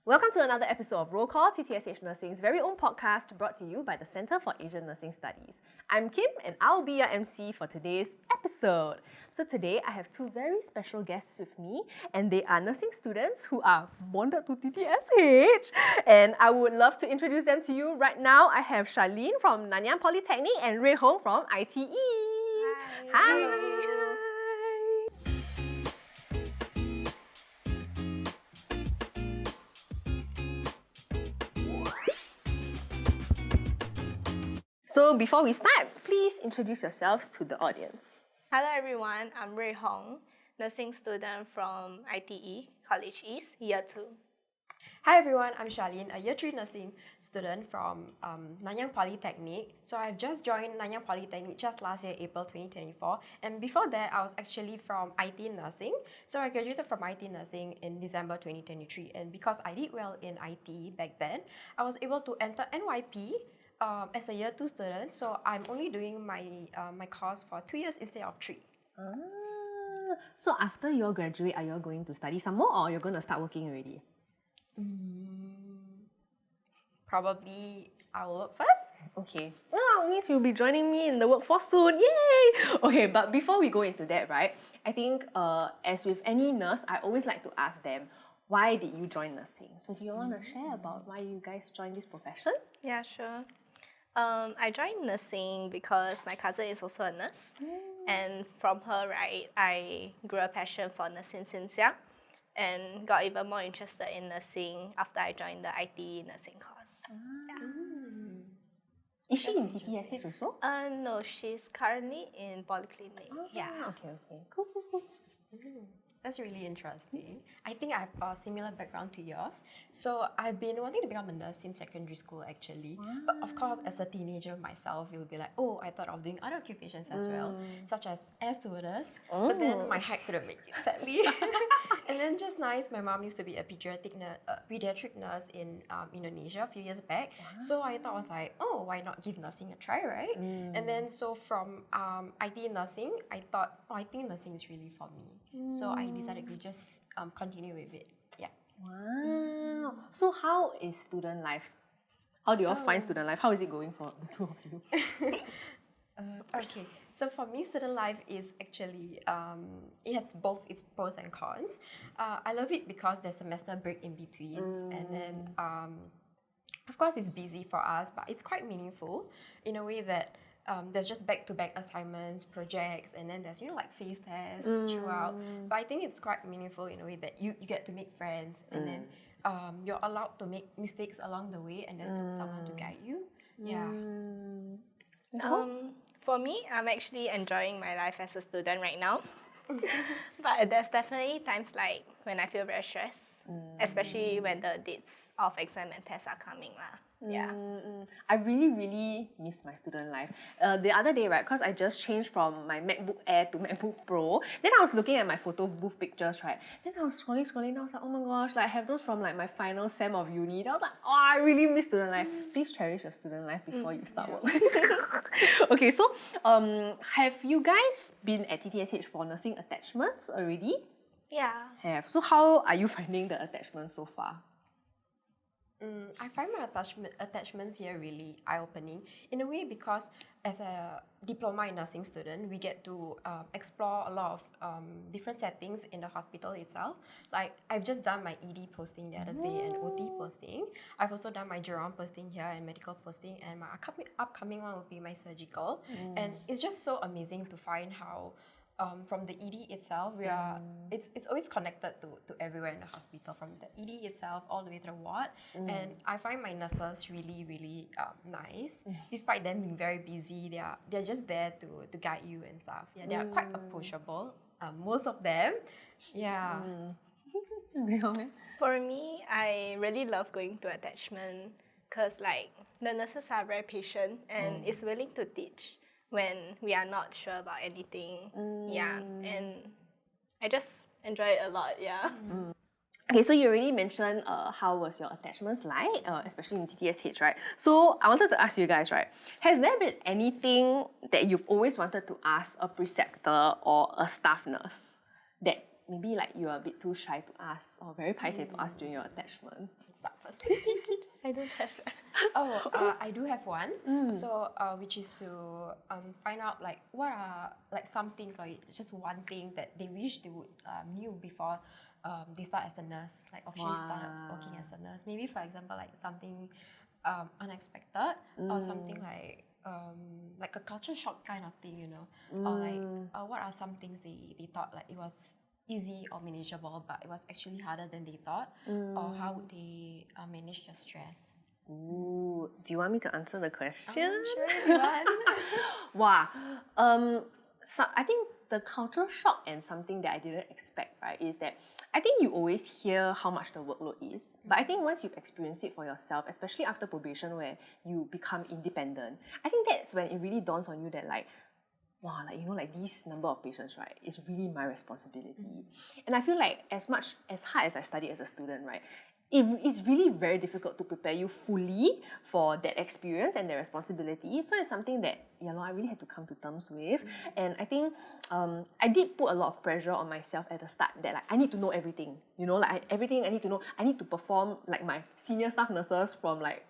Welcome to another episode of Roll Call, TTSH Nursing's very own podcast brought to you by the Center for Asian Nursing Studies. I'm Kim and I'll be your MC for today's episode. So today I have two very special guests with me and they are nursing students who are bonded to TTSH. And I would love to introduce them to you right now. I have Charlene from Nanyang Polytechnic and Ray Hong from ITE. Hi. So before we start, please introduce yourselves to the audience. Hello everyone, I'm Ray Hong, nursing student from ITE College East, Year 2. Hi everyone, I'm Charlene, a Year 3 nursing student from Nanyang Polytechnic. So I've just joined Nanyang Polytechnic just last year, April 2024. And before that, I was actually from ITE Nursing. So I graduated from ITE Nursing in December 2023. And because I did well in ITE back then, I was able to enter NYP as a Year 2 student. So I'm only doing my course for 2 years instead of 3. So after you all graduate, are you all going to study some more or you're going to start working already? Probably I will work first. Okay. Well, means you'll be joining me in the workforce soon. Yay! Okay, but before we go into that, right, I think as with any nurse, I always like to ask them, why did you join nursing? So do you want to share about why you guys joined this profession? Yeah, sure. I joined nursing because my cousin is also a nurse. And from her, right, I grew a passion for nursing since young and got even more interested in nursing after I joined the ITE nursing course. Is she in TTSH also? No, she's currently in Polyclinic. Okay. Cool. That's really interesting. I think I have a similar background to yours. So I've been wanting to become a nurse since secondary school actually. But of course, as a teenager myself, you'll be like, oh, I thought of doing other occupations as well, such as air stewardess. But then my height couldn't make it, sadly. And then just nice, my mom used to be a pediatric nurse in Indonesia a few years back. So I thought I was like, oh, why not give nursing a try, right? And then so from ITE nursing, I thought, oh, I think nursing is really for me. So I decided to just continue with it. Yeah. Wow. So how is student life? How do you all find student life? How is it going for the two of you? Okay, so for me, student life is actually, it has both its pros and cons. I love it because there's semester break in between, and then, of course, it's busy for us, but it's quite meaningful in a way that there's just back-to-back assignments, projects, and then there's, like phase tests throughout. But I think it's quite meaningful in a way that you get to make friends, and then you're allowed to make mistakes along the way, and there's still someone to guide you. Yeah. For me, I'm actually enjoying my life as a student right now. But there's definitely times like when I feel very stressed, especially when the dates of exam and tests are coming. Yeah. I really miss my student life. The other day, right, because I just changed from my MacBook Air to MacBook Pro, then I was looking at my photo booth pictures, right? Then I was scrolling, and I was like, oh my gosh, like I have those from like my final sem of uni. Then I was like, oh, I really miss student life. Please cherish your student life before you start work. Okay, so have you guys been at TTSH for nursing attachments already? Yeah. Have. So how are you finding the attachments so far? I find my attachments here really eye-opening in a way because as a diploma in nursing student, we get to explore a lot of different settings in the hospital itself. Like I've just done my ED posting the other day and OT posting. I've also done my Jerome posting here and medical posting, and my upcoming one will be my surgical. And it's just so amazing to find how from the ED itself, it's always connected to everywhere in the hospital, from the ED itself all the way to the ward. And I find my nurses really nice. Despite them being very busy, they're just there to guide you and stuff. Yeah, they are quite approachable, most of them. Yeah. For me, I really love going to attachment because like the nurses are very patient and is willing to teach when we are not sure about anything. Yeah, and I just enjoy it a lot, yeah. Okay, so you already mentioned how was your attachments like, especially in TTSH, right? So I wanted to ask you guys, right, has there been anything that you've always wanted to ask a preceptor or a staff nurse that maybe like you're a bit too shy to ask or very paiseh to ask during your attachment? Start first. I don't have. I do have one. So, which is to find out like what are like some things or just one thing that they wish they would knew before they start as a nurse, like officially started working as a nurse. Maybe for example, like something unexpected or something like a culture shock kind of thing, you know, or like what are some things they thought like it was easy or manageable, but it was actually harder than they thought, or how would they manage their stress? Ooh, do you want me to answer the question? Sure, if you want. Wow. So I think the cultural shock and something that I didn't expect, right, is that I think you always hear how much the workload is. But I think once you've experienced it for yourself, especially after probation where you become independent, I think that's when it really dawns on you that like, wow, like, you know, like this number of patients, right, is really my responsibility. And I feel like as much as hard as I studied as a student, right, it's really very difficult to prepare you fully for that experience and the responsibility. So it's something that, you know, I really had to come to terms with. And I think I did put a lot of pressure on myself at the start that like I need to know everything, you know, like everything I need to know. I need to perform like my senior staff nurses from like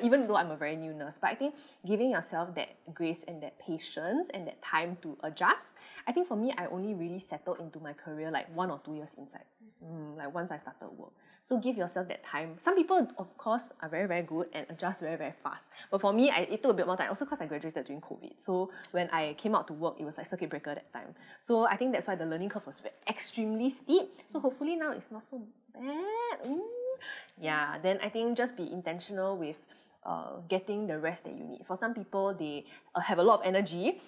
even though I'm a very new nurse, but I think giving yourself that grace and that patience and that time to adjust, I think for me, I only really settled into my career like 1 or 2 years inside, like once I started work. So give yourself that time. Some people, of course, are very, very good and adjust very, very fast. But for me, it took a bit more time, also because I graduated during COVID. So when I came out to work, it was like circuit breaker that time. So I think that's why the learning curve was extremely steep. So hopefully now it's not so bad. Yeah, then I think just be intentional with getting the rest that you need. For some people, they have a lot of energy.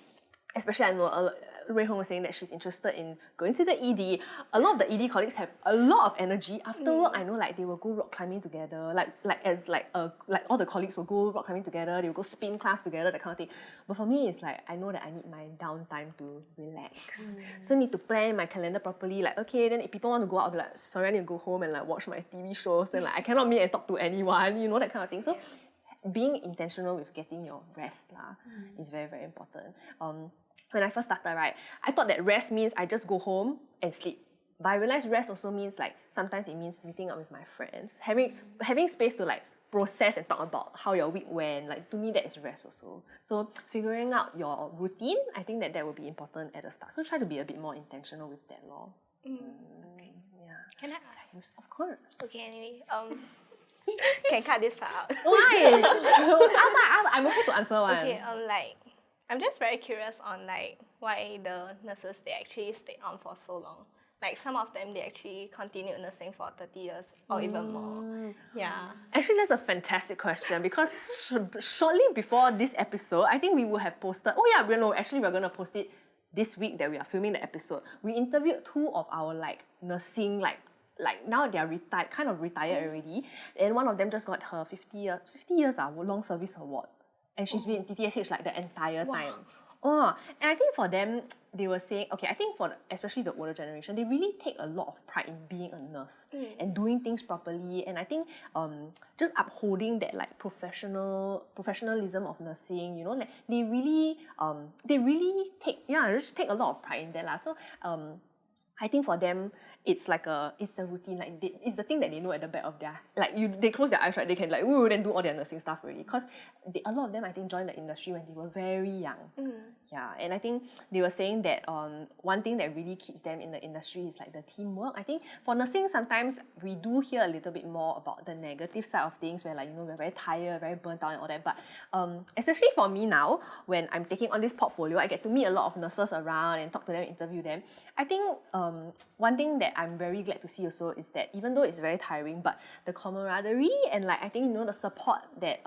Especially, I know Rui Hong was saying that she's interested in going to the ED. A lot of the ED colleagues have a lot of energy. After work, I know like they will go rock climbing together. Like all the colleagues will go rock climbing together. They will go spin class together, that kind of thing. But for me, it's like I know that I need my downtime to relax. So I need to plan my calendar properly. Like, okay, then if people want to go out, I'll be like, sorry, I need to go home and like watch my TV shows. Then like I cannot meet and talk to anyone. You know, that kind of thing. So being intentional with getting your rest is very, very important. When I first started, right, I thought that rest means I just go home and sleep. But I realized rest also means like sometimes it means meeting up with my friends, having space to like process and talk about how your week went. Like to me, that is rest also. So figuring out your routine, I think that will be important at the start. So try to be a bit more intentional with that law. Okay. Yeah. Can I ask? Of course. Okay, anyway, can cut this part out. Why? I'm okay to answer one. Okay, like, I'm just very curious on like why the nurses they actually stayed on for so long. Like some of them they actually continued nursing for 30 years or even more. Yeah. Actually, that's a fantastic question because shortly before this episode, I think we would have posted. Oh yeah, we're going to post it this week that we are filming the episode. We interviewed 2 of our like nursing like now they are retired already, and one of them just got her 50 years long service award, and she's been in TTSH like the entire time. And I think for them, they were saying, okay, I think for especially the older generation, they really take a lot of pride in being a nurse and doing things properly. And I think just upholding that like professionalism of nursing, you know, like they really just take a lot of pride in that. So I think for them, it's the routine, like it's the thing that they know at the back of their, like they close their eyes, right, they can like then do all their nursing stuff already, because a lot of them I think joined the industry when they were very young. Yeah, and I think they were saying that one thing that really keeps them in the industry is like the teamwork. I think for nursing sometimes we do hear a little bit more about the negative side of things where like, you know, we're very tired, very burnt out and all that, but especially for me now, when I'm taking on this portfolio, I get to meet a lot of nurses around and talk to them, interview them. I think one thing that I'm very glad to see also is that even though it's very tiring, but the camaraderie and like I think, you know, the support that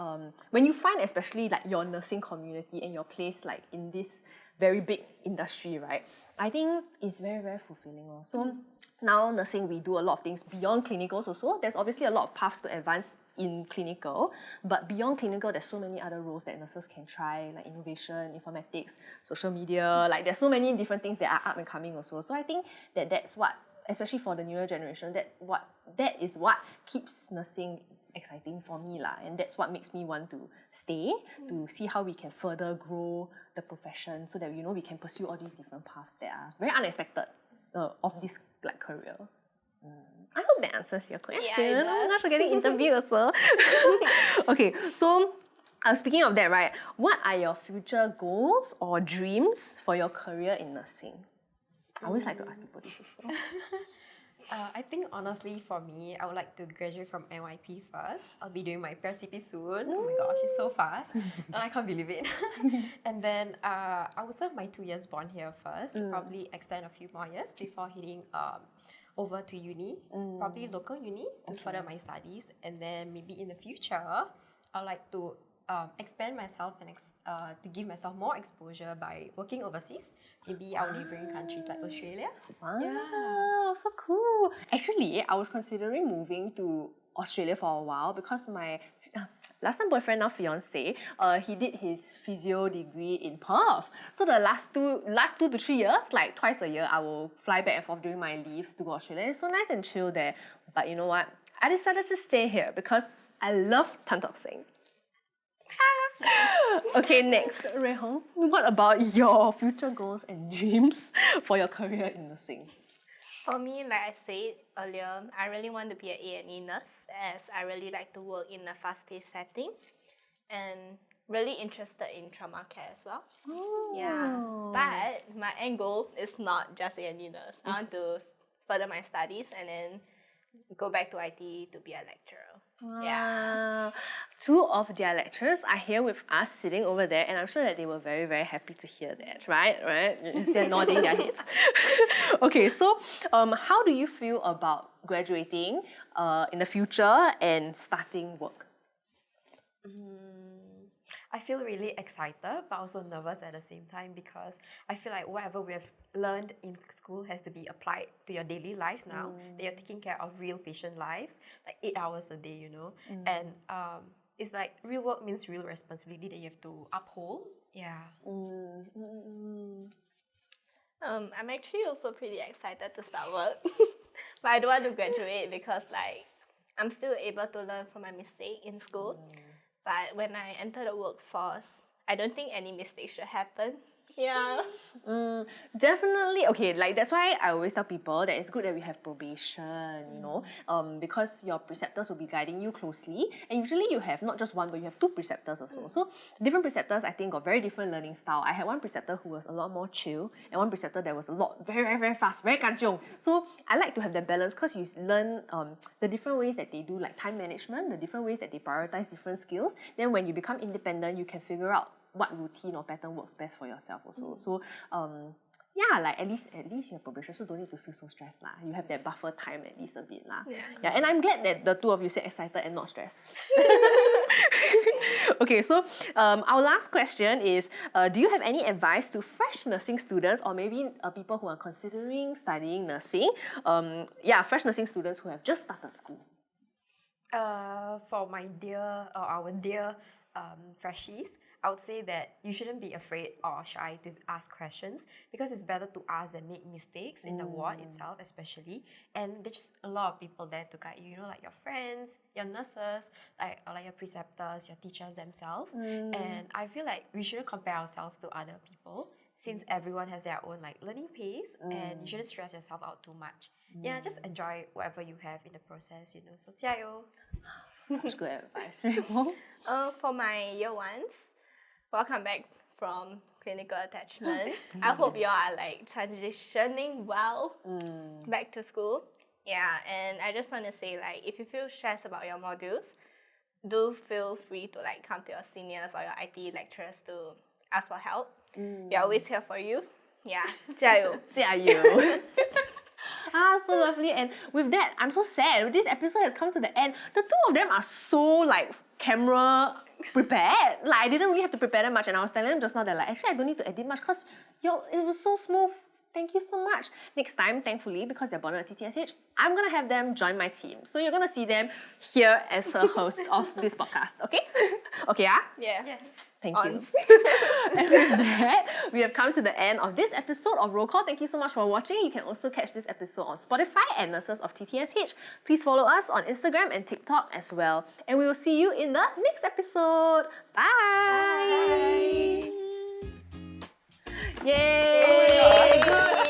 when you find especially like your nursing community and your place like in this very big industry, right, I think it's very, very fulfilling. So now nursing, we do a lot of things beyond clinicals also. There's obviously a lot of paths to advance in clinical, but beyond clinical, there's so many other roles that nurses can try, like innovation, informatics, social media, like there's so many different things that are up and coming also. So I think that that's what, especially for the newer generation, that is what keeps nursing exciting for me lah, and that's what makes me want to stay, to see how we can further grow the profession so that, you know, we can pursue all these different paths that are very unexpected. of this like career? I hope that answers your question. it Oh my gosh, we're does. getting interviewed also. Okay, so speaking of that, right, what are your future goals or dreams for your career in nursing? I always like to ask people this also. I think honestly for me, I would like to graduate from NYP first. I'll be doing my PCP soon. Oh my gosh, it's so fast. I can't believe it. And then I will serve my 2 years bond here first. Probably extend a few more years before heading over to uni, probably local uni to further my studies. And then maybe in the future, I'd like to expand myself and to give myself more exposure by working overseas, maybe our neighboring countries like Australia. Wow, so cool. Actually, I was considering moving to Australia for a while because my last time boyfriend, now fiance, he did his physio degree in Perth. So the last 2 to 3 years, like twice a year, I will fly back and forth during my leaves to go Australia. It's so nice and chill there. But you know what? I decided to stay here because I love Tan Tock Seng. Okay, next, Reho, what about your future goals and dreams for your career in nursing? For me, like I said earlier, I really want to be an A&E nurse as I really like to work in a fast-paced setting and really interested in trauma care as well. Yeah, but my end goal is not just A&E nurse. I want to further my studies and then go back to ITE to be a lecturer. Wow. Yeah. 2 of their lecturers are here with us sitting over there, and I'm sure that they were very, very happy to hear that, right? They're nodding their heads. Okay, so how do you feel about graduating in the future and starting work? I feel really excited but also nervous at the same time because I feel like whatever we have learned in school has to be applied to your daily lives now. That you're taking care of real patient lives, like 8 hours a day, you know. And it's like real work means real responsibility that you have to uphold. Yeah. I'm actually also pretty excited to start work. But I don't want to graduate because like I'm still able to learn from my mistake in school. But when I enter the workforce, I don't think any mistake should happen. Yeah. Definitely. Okay, like that's why I always tell people that it's good that we have probation, you know, because your preceptors will be guiding you closely. And usually you have not just one, but you have 2 preceptors also. So different preceptors, I think, got very different learning style. I had one preceptor who was a lot more chill and one preceptor that was a lot very, very, very fast, very kanchong. So I like to have that balance because you learn the different ways that they do like time management, the different ways that they prioritize different skills. Then when you become independent, you can figure out what routine or pattern works best for yourself also. So yeah, like at least you have probation, so don't need to feel so stressed lah. You have that buffer time at least a bit lah. Yeah, and I'm glad that the 2 of you said excited and not stressed. Okay, so our last question is, do you have any advice to fresh nursing students or maybe people who are considering studying nursing? Fresh nursing students who have just started school. For our dear freshies, I would say that you shouldn't be afraid or shy to ask questions because it's better to ask than make mistakes in the ward itself, especially. And there's just a lot of people there to guide you, you know, like your friends, your nurses, or like your preceptors, your teachers themselves. And I feel like we shouldn't compare ourselves to other people since everyone has their own like learning pace and you shouldn't stress yourself out too much. Yeah, just enjoy whatever you have in the process, you know. So 加油. Such good advice. For my year ones, welcome back from clinical attachment. I hope you are like transitioning well back to school. Yeah, and I just want to say like if you feel stressed about your modules, do feel free to like come to your seniors or your ITE lecturers to ask for help. We're always here for you. Yeah, 加油. 加油. So lovely. And with that, I'm so sad. This episode has come to the end. The 2 of them are so like camera prepared. Like I didn't really have to prepare that much, and I was telling them just now that like actually I don't need to edit much because it was so smooth. Thank you so much. Next time, thankfully, because they're bonded at TTSH, I'm gonna have them join my team. So you're gonna see them here as a host of this podcast. Okay? Okay, yeah? Yeah. Yes. Thank you. And with that, we have come to the end of this episode of Roll Call. Thank you so much for watching. You can also catch this episode on Spotify and Nurses of TTSH. Please follow us on Instagram and TikTok as well. And we will see you in the next episode. Bye! Bye. Yay! Oh my gosh.